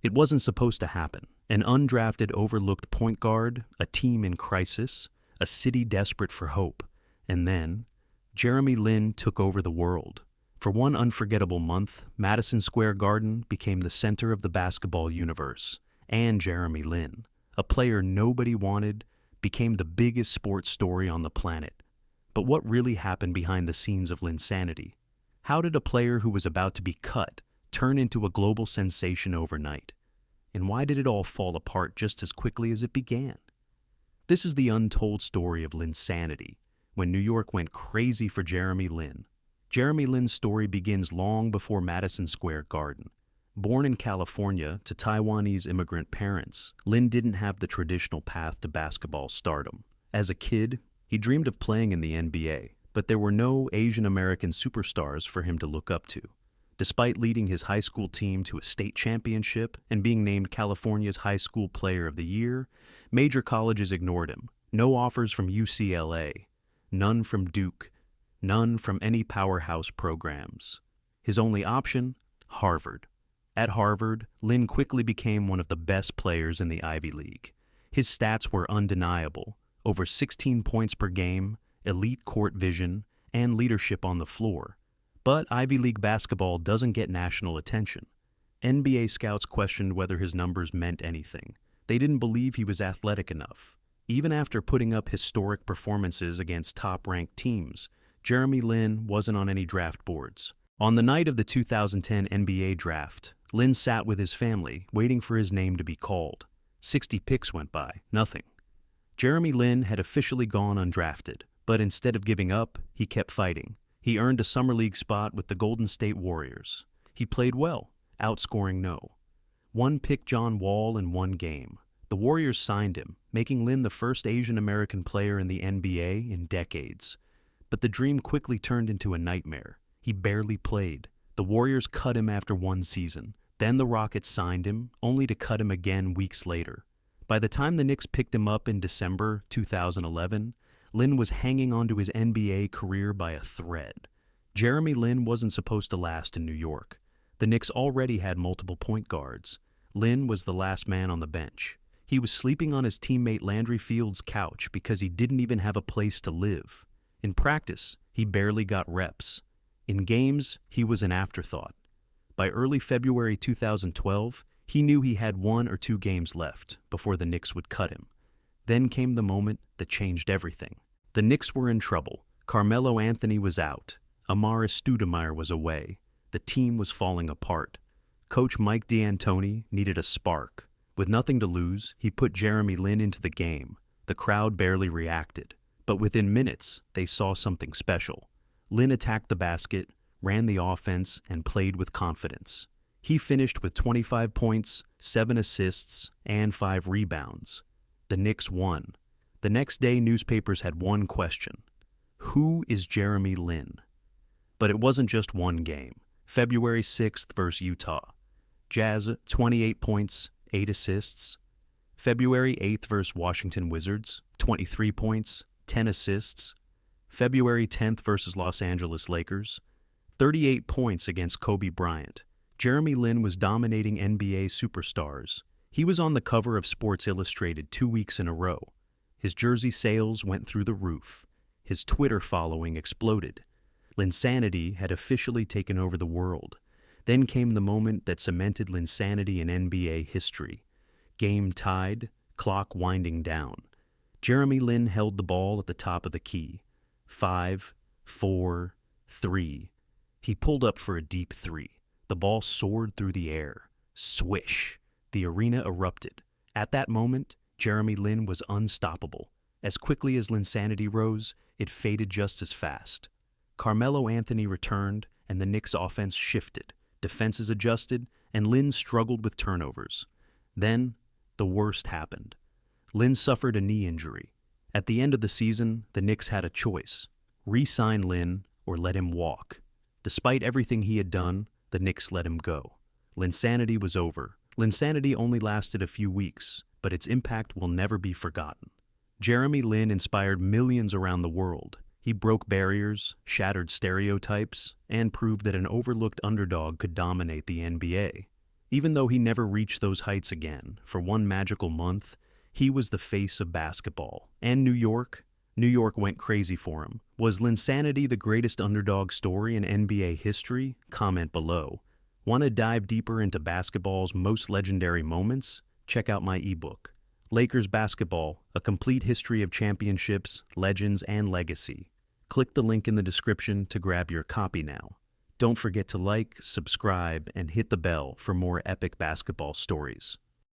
It wasn't supposed to happen. An undrafted, overlooked point guard, a team in crisis, a city desperate for hope. And then, Jeremy Lin took over the world. For one unforgettable month, Madison Square Garden became the center of the basketball universe. And Jeremy Lin, a player nobody wanted, became the biggest sports story on the planet. But what really happened behind the scenes of Linsanity? How did a player who was about to be cut turn into a global sensation overnight? And why did it all fall apart just as quickly as it began? This is the untold story of Linsanity, when New York went crazy for Jeremy Lin. Jeremy Lin's story begins long before Madison Square Garden. Born in California to Taiwanese immigrant parents, Lin didn't have the traditional path to basketball stardom. As a kid, he dreamed of playing in the NBA, but there were no Asian American superstars for him to look up to. Despite leading his high school team to a state championship and being named California's High School Player of the Year, major colleges ignored him. No offers from UCLA, none from Duke, none from any powerhouse programs. His only option? Harvard. At Harvard, Lin quickly became one of the best players in the Ivy League. His stats were undeniable: over 16 points per game, elite court vision, and leadership on the floor. But Ivy League basketball doesn't get national attention. NBA scouts questioned whether his numbers meant anything. They didn't believe he was athletic enough. Even after putting up historic performances against top-ranked teams, Jeremy Lin wasn't on any draft boards. On the night of the 2010 NBA draft, Lin sat with his family, waiting for his name to be called. 60 picks went by, nothing. Jeremy Lin had officially gone undrafted, but instead of giving up, he kept fighting. He earned a summer league spot with the Golden State Warriors. He played well, outscoring no. One pick John Wall in one game. The Warriors signed him, making Lin the first Asian American player in the NBA in decades. But the dream quickly turned into a nightmare. He barely played. The Warriors cut him after one season. Then the Rockets signed him, only to cut him again weeks later. By the time the Knicks picked him up in December 2011, Lin was hanging onto his NBA career by a thread. Jeremy Lin wasn't supposed to last in New York. The Knicks already had multiple point guards. Lin was the last man on the bench. He was sleeping on his teammate Landry Field's couch because he didn't even have a place to live. In practice, he barely got reps. In games, he was an afterthought. By early February 2012, he knew he had 1 or 2 games left before the Knicks would cut him. Then came the moment that changed everything. The Knicks were in trouble. Carmelo Anthony was out. Amaris Stoudemire was away. The team was falling apart. Coach Mike D'Antoni needed a spark. With nothing to lose, he put Jeremy Lin into the game. The crowd barely reacted. But within minutes, they saw something special. Lin attacked the basket, ran the offense, and played with confidence. He finished with 25 points, 7 assists, and 5 rebounds. The Knicks won. The next day, newspapers had one question: who is Jeremy Lin? But it wasn't just one game. February 6th versus Utah. Jazz, 28 points, 8 assists. February 8th versus Washington Wizards, 23 points, 10 assists. February 10th versus Los Angeles Lakers, 38 points against Kobe Bryant. Jeremy Lin was dominating NBA superstars. He was on the cover of Sports Illustrated 2 weeks in a row. His jersey sales went through the roof. His Twitter following exploded. Linsanity had officially taken over the world. Then came the moment that cemented Linsanity in NBA history. Game tied, clock winding down. Jeremy Lin held the ball at the top of the key. 5, 4, 3. He pulled up for a deep 3. The ball soared through the air. Swish! The arena erupted. At that moment, Jeremy Lin was unstoppable. As quickly as Linsanity rose, it faded just as fast. Carmelo Anthony returned, and the Knicks' offense shifted. Defenses adjusted, and Lin struggled with turnovers. Then, the worst happened. Lin suffered a knee injury. At the end of the season, the Knicks had a choice: re-sign Lin or let him walk. Despite everything he had done, the Knicks let him go. Linsanity was over. Linsanity only lasted a few weeks, but its impact will never be forgotten. Jeremy Lin inspired millions around the world. He broke barriers, shattered stereotypes, and proved that an overlooked underdog could dominate the NBA. Even though he never reached those heights again, for one magical month, he was the face of basketball. And New York? New York went crazy for him. Was Linsanity the greatest underdog story in NBA history? Comment below. Want to dive deeper into basketball's most legendary moments? Check out my ebook, Lakers Basketball, A Complete History of Championships, Legends, and Legacy. Click the link in the description to grab your copy now. Don't forget to like, subscribe, and hit the bell for more epic basketball stories.